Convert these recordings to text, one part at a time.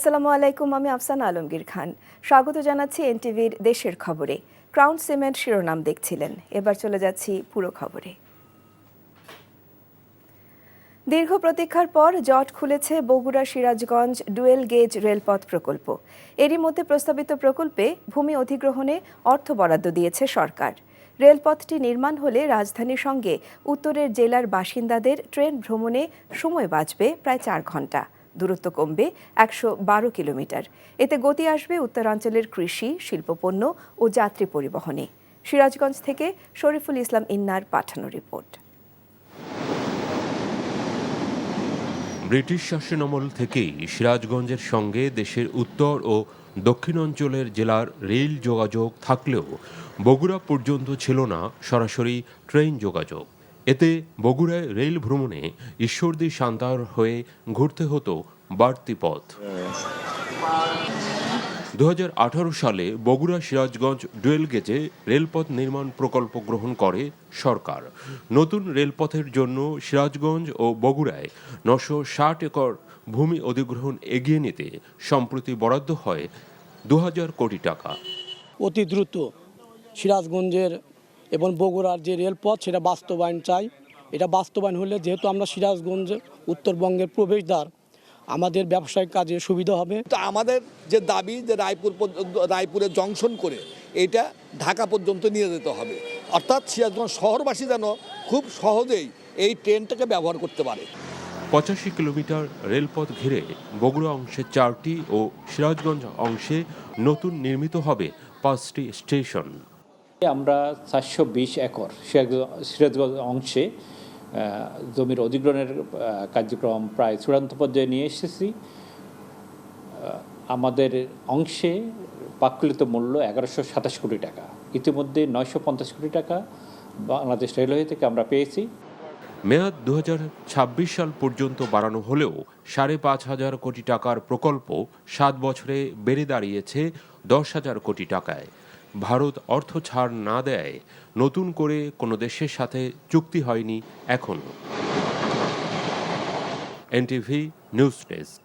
আসসালামু আলাইকুম, আমি আফসানা আলমগীর খান। স্বাগত জানাচ্ছি এনটিভির দেশের খবরে। ক্রাউন সিমেন্ট শিরোনাম দেখছিলেন, এবার চলে যাচ্ছি পুরো খবরে। দীর্ঘ প্রতীক্ষার পর জট খুলেছে বগুড়া সিরাজগঞ্জ ডুয়েল গেজ রেলপথ প্রকল্প। এরই মধ্যে প্রস্তাবিত প্রকল্পে ভূমি অধিগ্রহণে অর্থ বরাদ্দ দিয়েছে সরকার। রেলপথটি নির্মাণ হলে রাজধানীর সঙ্গে উত্তরের জেলার বাসিন্দাদের ট্রেন ভ্রমণে সময় বাঁচবে প্রায় 4 ঘন্টা। দূরত্ব কমবে 112 কিলোমিটার। এতে গতি আসবে উত্তরাঞ্চলের কৃষি, শিল্পপণ্য ও যাত্রী পরিবহনে। সিরাজগঞ্জ থেকে শরীফুল ইসলাম ইন্নার পাঠানো রিপোর্ট। ব্রিটিশ শাসনামল থেকেই সিরাজগঞ্জের সঙ্গে দেশের উত্তর ও দক্ষিণাঞ্চলের জেলার রেল যোগাযোগ থাকলেও বগুড়া পর্যন্ত ছিল না সরাসরি ট্রেন যোগাযোগ। এতে বগুড়ায় রেল ভ্রমণে ঈশ্বরদী সান্তার হয়ে ঘুরতে হতো বাড়তি পথ। 2018 সালে বগুড়া সিরাজগঞ্জ ডুয়েল গেজে রেলপথ নির্মাণ প্রকল্প গ্রহণ করে সরকার। নতুন রেলপথের জন্য সিরাজগঞ্জ ও বগুড়ায় 960 একর ভূমি অধিগ্রহণ এগিয়ে নিতে সম্প্রতি বরাদ্দ হয় 2000 কোটি টাকা। অতি দ্রুত সিরাজগঞ্জের এবং বগুড়ার যে রেলপথ সেটা বাস্তবায়ন চাই। এটা বাস্তবায়ন হলে যেহেতু আমরা সিরাজগঞ্জ উত্তরবঙ্গের প্রবেশদ্বার, আমাদের ব্যবসায়িক কাজে সুবিধা হবে। তো আমাদের যে দাবি যে রায়পুরে জংশন করে এটা ঢাকা পর্যন্ত নিয়ে যেতে হবে, অর্থাৎ সিরাজগঞ্জ শহরবাসী যেন খুব সহজেই এই ট্রেনটাকে ব্যবহার করতে পারে। 85 কিলোমিটার রেলপথ ঘিরে বগুড়া অংশে 4টি ও সিরাজগঞ্জ অংশে নতুন নির্মিত হবে 5টি স্টেশন। আমরা 420 একর সিরাজগঞ্জ অংশে জমির অধিগ্রহণের কার্যক্রম প্রায় চূড়ান্ত পর্যায়ে নিয়ে এসেছি। আমাদের অংশে প্রাক্কলিত মূল্য 1127 কোটি টাকা। ইতিমধ্যে 950 কোটি টাকা বাংলাদেশ রেলওয়ে থেকে আমরা পেয়েছি। মেয়াদ 2026 সাল পর্যন্ত বাড়ানো হলেও 5,500 কোটি টাকার প্রকল্প 7 বছরে বেড়ে দাঁড়িয়েছে 10,000 কোটি টাকায়। ভারত অর্থ ছাড় না দেয় নতুন করে কোনো দেশের সাথে চুক্তি হয়নি এখনো। NTV news desk.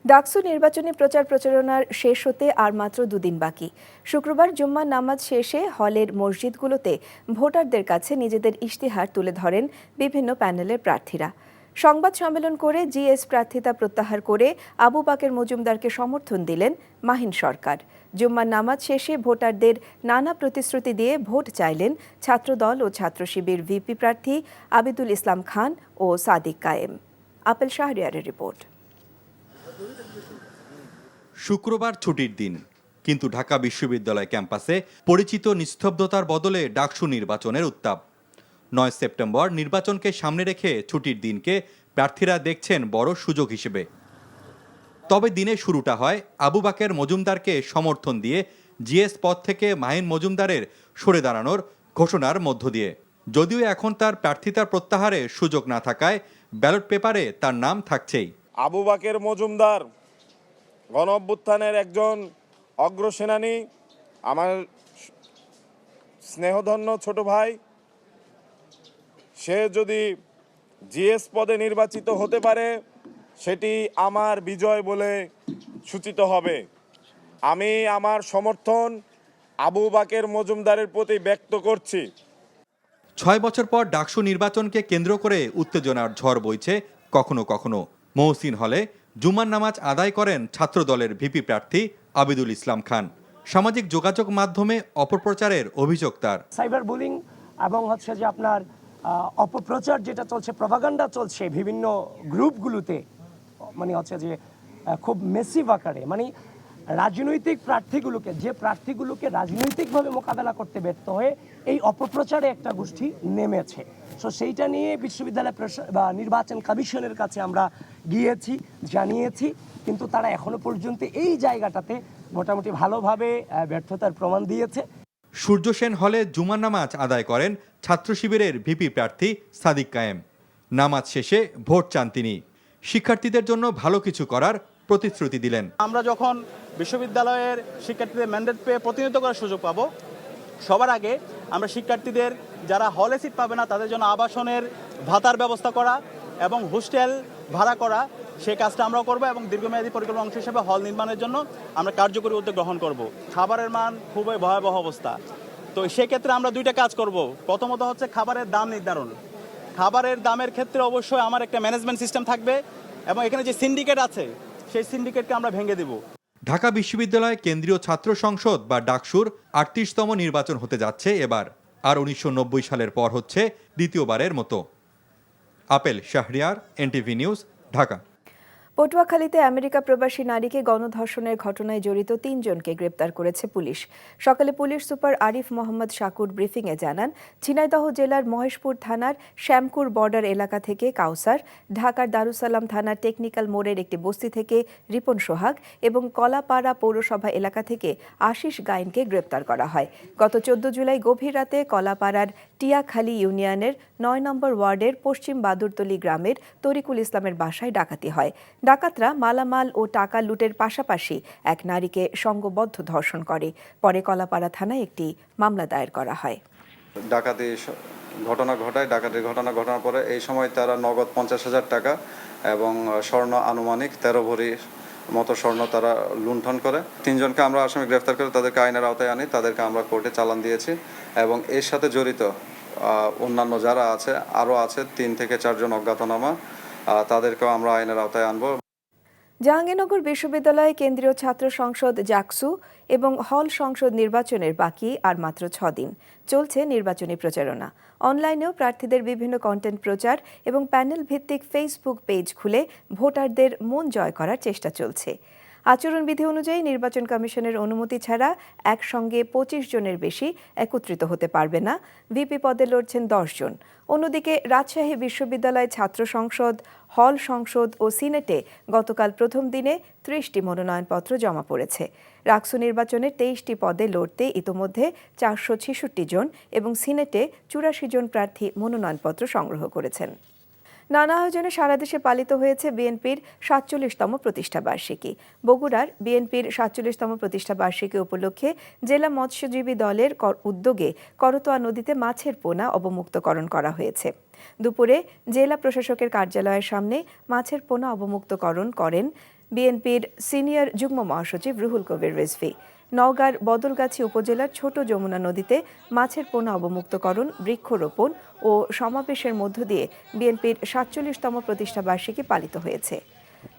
ডাকসু নির্বাচনী প্রচার প্রচারণার শেষ হতে আর মাত্র 2 দিন বাকি। শুক্রবার জুম্মার নামাজ শেষে হলের মসজিদগুলোতে ভোটারদের কাছে নিজেদের ইশতেহার তুলে ধরেন বিভিন্ন প্যানেলের প্রার্থীরা। সংবাদ সম্মেলন করে জিএস প্রার্থিতা প্রত্যাহার করে আবু বাকের মজুমদারকে সমর্থন দিলেন মাহিন সরকার। জুম্মার নামাজ শেষে ভোটারদের নানা প্রতিশ্রুতি দিয়ে ভোট চাইলেন ছাত্রদল ও ছাত্র শিবির ভিপি প্রার্থী আবিদুল ইসলাম খান ও সাদিক কায়েম। আপেল শাহরিয়ারের রিপোর্ট। শুক্রবার ছুটির দিন, কিন্তু ঢাকা বিশ্ববিদ্যালয় ক্যাম্পাসে পরিচিত নিস্তব্ধতার বদলে ডাকসু নির্বাচনের উত্তাপ। 9 সেপ্টেম্বর নির্বাচনকে সামনে রেখে ছুটির দিনকে প্রার্থীরা দেখছেন বড় সুযোগ হিসেবে। তবে দিনের শুরুটা হয় আবু বাকের মজুমদারকে সমর্থন দিয়ে জিএস পদ থেকে মাহিন মজুমদারের সরে দাঁড়ানোর ঘোষণার মধ্য দিয়ে। যদিও এখন তার প্রার্থিতা প্রত্যাহারে সুযোগ না থাকায় ব্যালট পেপারে তার নাম থাকছেই। আবু বাকের মজুমদার গণ অভ্যুত্থানের একজন অগ্রসেনানী, আমার স্নেহধন্য ছোট ভাই। সে যদি জিএস পদে নির্বাচিত হতে পারে সেটি আমার বিজয় বলে সূচিত হবে। আমি আমার সমর্থন আবু বাকের মজুমদারের প্রতি ব্যক্ত করছি। 6 বছর পর ডাকসু নির্বাচনকে কেন্দ্র করে উত্তেজনার ঝড় বইছে কখনো কখনো। মহসিন হলে জুমার নামাজ আদায় করেন ছাত্রদলের ভিপি প্রার্থী আবিদুল ইসলাম খান। সামাজিক যোগাযোগ মাধ্যমে অপপ্রচারের অভিযোগ তার। সাইবার বুলিং এবং হচ্ছে যে আপনার অপপ্রচার যেটা চলছে, প্রপাগান্ডা চলছে বিভিন্ন গ্রুপগুলোতে, মানে হচ্ছে যে খুব মেসিভ আকারে, মানে রাজনৈতিক প্রার্থীগুলোকে রাজনৈতিকভাবে মোকাবেলা করতে ব্যর্থ হয়ে এই অপপ্রচারে একটা গোষ্ঠী নেমেছে। সো সেইটা নিয়ে বিশ্ববিদ্যালয় নির্বাচন কমিশনের কাছে আমরা গিয়েছি, জানিয়েছি, কিন্তু তারা এখনো পর্যন্ত এই জায়গাটাতে মোটামুটি ভালোভাবে ব্যর্থতার প্রমাণ দিয়েছে। সূর্য সেন হলে জুমার নামাজ আদায় করেন ছাত্র শিবিরের ভিপি প্রার্থী সাদিক কায়েম। নামাজ শেষে ভোট চান তিনি। শিক্ষার্থীদের জন্য ভালো কিছু করার প্রতিশ্রুতি দিলেন। আমরা যখন বিশ্ববিদ্যালয়ের শিক্ষার্থীদের ম্যান্ডেট পেয়ে প্রতিনিধিত্ব করার সুযোগ পাবো, সবার আগে আমরা শিক্ষার্থীদের যারা হলে সিট পাবে না তাদের জন্য আবাসনের ভাতার ব্যবস্থা করা এবং হোস্টেল ভাড়া করা সেই কাজটা আমরাও করবো এবং দীর্ঘমেয়াদী পরিকল্পনা অংশ হিসেবে হল নির্মাণের জন্য আমরা কার্যকরী উদ্যোগ গ্রহণ করব। খাবারের মান খুবই ভয়াবহ অবস্থা, তো সেক্ষেত্রে আমরা দুইটা কাজ করব। প্রথমত হচ্ছে খাবারের দাম নির্ধারণ। খাবারের দামের ক্ষেত্রে অবশ্যই আমার একটা ম্যানেজমেন্ট সিস্টেম থাকবে এবং এখানে যে সিন্ডিকেট আছে সেই সিন্ডিকেটকে আমরা ভেঙে দেব। ঢাকা বিশ্ববিদ্যালয় কেন্দ্রীয় ছাত্র সংসদ বা ডাকসুর ৩৮তম নির্বাচন হতে যাচ্ছে এবার, আর ১৯৯০ সালের পর হচ্ছে দ্বিতীয়বারের মতো। Apel Shahriar, NTV news, Dhaka. পটুয়াখালীতে আমেরিকা প্রবাসী নারীকে গণধর্ষণের ঘটনায় জড়িত ৩ জনকে গ্রেপ্তার করেছে পুলিশ। সকালে পুলিশ সুপার আরিফ মোহাম্মদ শাকুর ব্রিফিংয়ে জানান, ঝিনাইদহ জেলার মহেশপুর থানার শ্যামকুর বর্ডার এলাকা থেকে কাউসার, ঢাকার দারুসালাম থানার টেকনিক্যাল মোড়ের একটি বস্তি থেকে রিপন সোহাগ এবং কলাপাড়া পৌরসভা এলাকা থেকে আশিস গাইনকে গ্রেপ্তার করা হয়। গত ১৪ জুলাই গভীর রাতে কলাপাড়ার টিয়াখালী ইউনিয়নের ৯ নম্বর ওয়ার্ডের পশ্চিম বাদুরতলী গ্রামের তরিকুল ইসলামের বাসায় ডাকাতি হয়। ডাকাতরা মালামাল ও টাকা লুটের পাশাপাশি এক নারীকে সংঘবদ্ধ ধর্ষণ করে। পরে কলাপাড়া থানায় একটি মামলা দায়ের করা হয়। ডাকাতির ঘটনা ঘটানোর পরে এই সময় তারা নগদ ৫০,০০০ টাকা এবং স্বর্ণ আনুমানিক ১৩ ভরির মতো স্বর্ণ তারা লুণ্ঠন করে। ৩ জনকে আমরা আসামি গ্রেফতার করে তাদেরকে আইনের আওতায় আনি, তাদেরকে আমরা কোর্টে চালান দিয়েছি এবং এর সাথে জড়িত অন্যান্য যারা আছে আরও আছে ৩ থেকে ৪ জন অজ্ঞাতনামা, তাদেরকেও আমরা আইনের আওতায় আনবো। জাহাঙ্গীরনগর বিশ্ববিদ্যালয় কেন্দ্রীয় ছাত্র সংসদ জাকসু এবং হল সংসদ নির্বাচনের বাকি আর মাত্র ৬ দিন। চলছে নির্বাচনী প্রচারণা। অনলাইনেও প্রার্থীদের বিভিন্ন কন্টেন্ট প্রচার এবং প্যানেল ভিত্তিক ফেসবুক পেজ খুলে ভোটারদের মন জয় করার চেষ্টা চলছে। আচরণবিধি অনুযায়ী নির্বাচন কমিশনের অনুমতি ছাড়া একসঙ্গে ২৫ জনের বেশি একত্রিত হতে পারবে না। ভিপি পদে লড়ছেন ১০ জন। অন্যদিকে রাজশাহী বিশ্ববিদ্যালয় ছাত্র সংসদ, হল সংসদ ও সিনেটে গতকাল প্রথম দিনে ৩০টি মনোনয়নপত্র জমা পড়েছে। রাকসু নির্বাচনের ২৩টি পদে লড়তে ইতোমধ্যে ৪৬৬ জন এবং সিনেটে ৮৪ জন প্রার্থী মনোনয়নপত্র সংগ্রহ করেছেন। নানা আয়োজনে সারা দেশে পালিত হয়েছে বিএনপির ৪৭তম প্রতিষ্ঠাবার্ষিকী। বগুড়ার বিএনপির ৪৭তম প্রতিষ্ঠাবার্ষিকী উপলক্ষে জেলা মৎস্যজীবী দলের উদ্যোগে করতোয়া নদীতে মাছের পোনা অবমুক্তকরণ করা হয়েছে। দুপুরে জেলা প্রশাসকের কার্যালয়ের সামনে মাছের পোনা অবমুক্তকরণ করেন বিএনপির সিনিয়র যুগ্ম মহাসচিব রুহুল কবির রিজভী। নওগাঁর বদলগাছি উপজেলার ছোট যমুনা নদীতে মাছের পোনা অবমুক্তকরণ, বৃক্ষরোপণ ও সমাবেশের মধ্য দিয়ে বিএনপির ৪৭তম প্রতিষ্ঠাবার্ষিকী পালিত হয়েছে।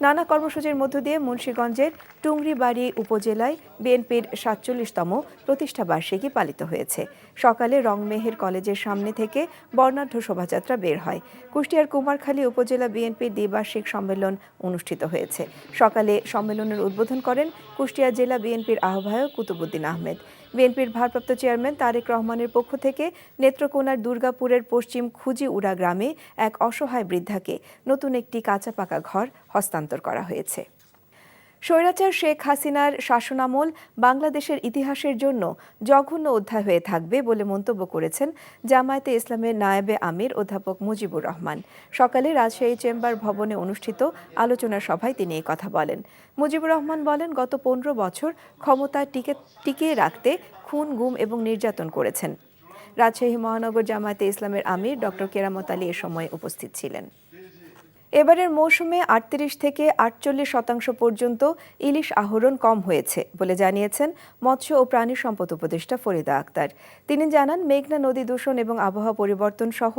নানা কর্মসূচির মধ্য দিয়ে মুন্সিগঞ্জের টুংরিবাড়ি উপজেলায় বিএনপির ৪৭তম প্রতিষ্ঠাবার্ষিকী পালিত হয়েছে। সকালে রংমেহের কলেজের সামনে থেকে বর্ণাঢ্য শোভাযাত্রা বের হয়। কুষ্টিয়ার কুমারখালী উপজেলা বিএনপির দ্বিবার্ষিক সম্মেলন অনুষ্ঠিত হয়েছে। সকালে সম্মেলনের উদ্বোধন করেন কুষ্টিয়া জেলা বিএনপির আহ্বায়ক কুতুবুদ্দিন আহমেদ। বিএনপির ভারপ্রাপ্ত চেয়ারম্যান তারেক রহমানের পক্ষ থেকে নেত্রকোনার দুর্গাপুরের পশ্চিম খুজিউড়া গ্রামে এক অসহায় বৃদ্ধাকে নতুন একটি কাঁচা পাকা ঘর হস্তান্তর করা হয়েছে। স্বৈরাচার শেখ হাসিনার শাসনামল বাংলাদেশের ইতিহাসের জন্য জঘন্য অধ্যায় হয়ে থাকবে বলে মন্তব্য করেছেন জামায়াতে ইসলামের নায়েবে আমির অধ্যাপক মুজিবুর রহমান। সকালে রাজশাহী চেম্বার ভবনে অনুষ্ঠিত আলোচনা সভায় তিনি এই কথা বলেন। মুজিবুর রহমান বলেন, গত ১৫ বছর ক্ষমতা টিকিয়ে রাখতে খুন, গুম এবং নির্যাতন করেছেন। রাজশাহী মহানগর জামায়াতে ইসলামের আমির ডক্টর কেরামত আলী এ সময় উপস্থিত ছিলেন। এবারের মৌসুমে ৩৮ থেকে ৪৮% পর্যন্ত ইলিশ আহরণ কম হয়েছে বলে জানিয়েছেন মৎস্য ও প্রাণী সম্পদ উপদেষ্টা ফরিদা আক্তার। তিনি জানান, মেঘনা নদী দূষণ এবং আবহাওয়া পরিবর্তন সহ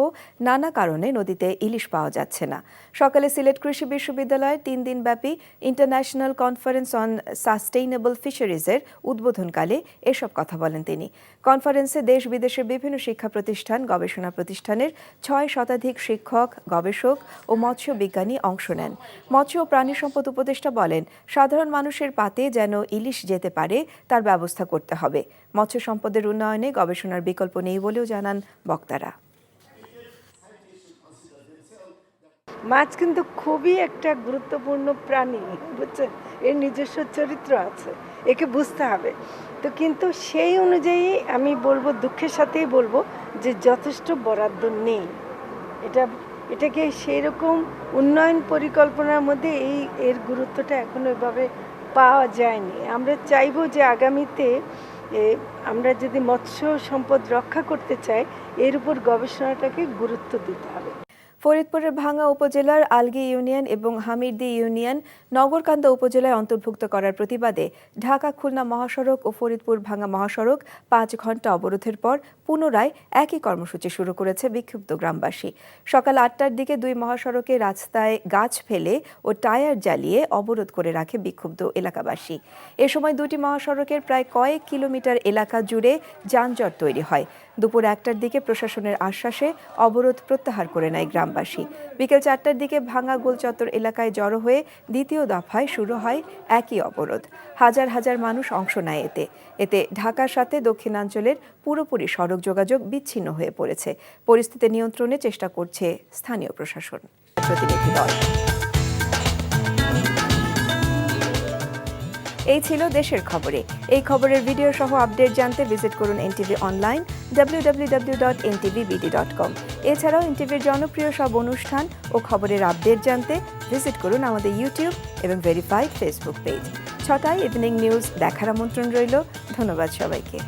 নানা কারণে নদীতে ইলিশ পাওয়া যাচ্ছে না। সকালে সিলেট কৃষি বিশ্ববিদ্যালয়ের ৩ দিনব্যাপী ইন্টারন্যাশনাল কনফারেন্স অন সাস্টেইনেবল ফিশারিজের উদ্বোধনকালে এসব কথা বলেন তিনি। কনফারেন্সে দেশ বিদেশের বিভিন্ন শিক্ষা প্রতিষ্ঠান, গবেষণা প্রতিষ্ঠানের ৬ শতাধিক শিক্ষক, গবেষক ও মৎস্য বিজ্ঞানী অংশ নেন। মৎস্য ও প্রাণী সম্পদ উপদেষ্টা বলেন, সাধারণ মানুষের পাতে যেন ইলিশ যেতে পারে তার ব্যবস্থা করতে হবে। মৎস্য সম্পদের উন্নয়নে গবেষণার বিকল্প নেই বলেও জানান বক্তারা। মাছ কিন্তু খুবই একটা গুরুত্বপূর্ণ প্রাণী, বুঝছেন, এর নিজস্ব চরিত্র আছে, একে বুঝতে হবে। তো কিন্তু সেই অনুযায়ী আমি বলবো, দুঃখের সাথেই বলবো যে যথেষ্ট বরাদ্দ নেই। এটাকে সেই রকম উন্নয়ন পরিকল্পনার মধ্যে এর গুরুত্বটা এখনো এভাবে পাওয়া যায়নি। আমরা চাইবো যে আগামীতে আমরা যদি মৎস্য সম্পদ রক্ষা করতে চাই, এর উপর গবেষণাটাকে গুরুত্ব দিতে হবে। ফরিদপুরের ভাঙ্গা উপজেলার আলগী ইউনিয়ন এবং হামিরদী ইউনিয়ন নগরকান্দা উপজেলায় অন্তর্ভুক্ত করার প্রতিবাদে ঢাকা খুলনা মহাসড়ক ও ফরিদপুর ভাঙ্গা মহাসড়ক 5 ঘন্টা অবরোধের পর পুনরায় একই কর্মসূচি শুরু করেছে বিক্ষুব্ধ গ্রামবাসী। সকাল 8টার দিকে দুই মহাসড়কে রাস্তায় গাছ ফেলে ও টায়ার জ্বালিয়ে অবরোধ করে রাখে বিক্ষুব্ধ এলাকাবাসী। এ সময় দুটি মহাসড়কের প্রায় কয়েক কিলোমিটার এলাকা জুড়ে যানজট তৈরি হয়। দুপুর 1টার দিকে প্রশাসনের আশ্বাসে অবরোধ প্রত্যাহার করে নেয় গ্রামবাসী। বিকেল 4টার দিকে ভাঙ্গা গোলচত্বর এলাকায় জড়ো হয়ে দ্বিতীয় দফায় শুরু হয় একই অবরোধ। হাজার হাজার মানুষ অংশ নেয় এতে ঢাকার সাথে দক্ষিণাঞ্চলের পুরোপুরি সড়ক যোগাযোগ বিচ্ছিন্ন হয়ে পড়েছে। পরিস্থিতি নিয়ন্ত্রণে চেষ্টা করছে স্থানীয় প্রশাসন। প্রতিনিধি দল। এই ছিল দেশের খবরে। এই খবরের ভিডিও সহ আপডেট জানতে ভিজিট করুন NTV অনলাইন www.ntvbd.com। এছাড়াও NTVর জনপ্রিয় সব অনুষ্ঠান ও খবরের আপডেট জানতে ভিজিট করুন আমাদের ইউটিউব এবং ভেরিফাইড ফেসবুক পেজ। 6টায় ইভিনিং নিউজ দেখার আমন্ত্রণ রইল। ধন্যবাদ সবাইকে।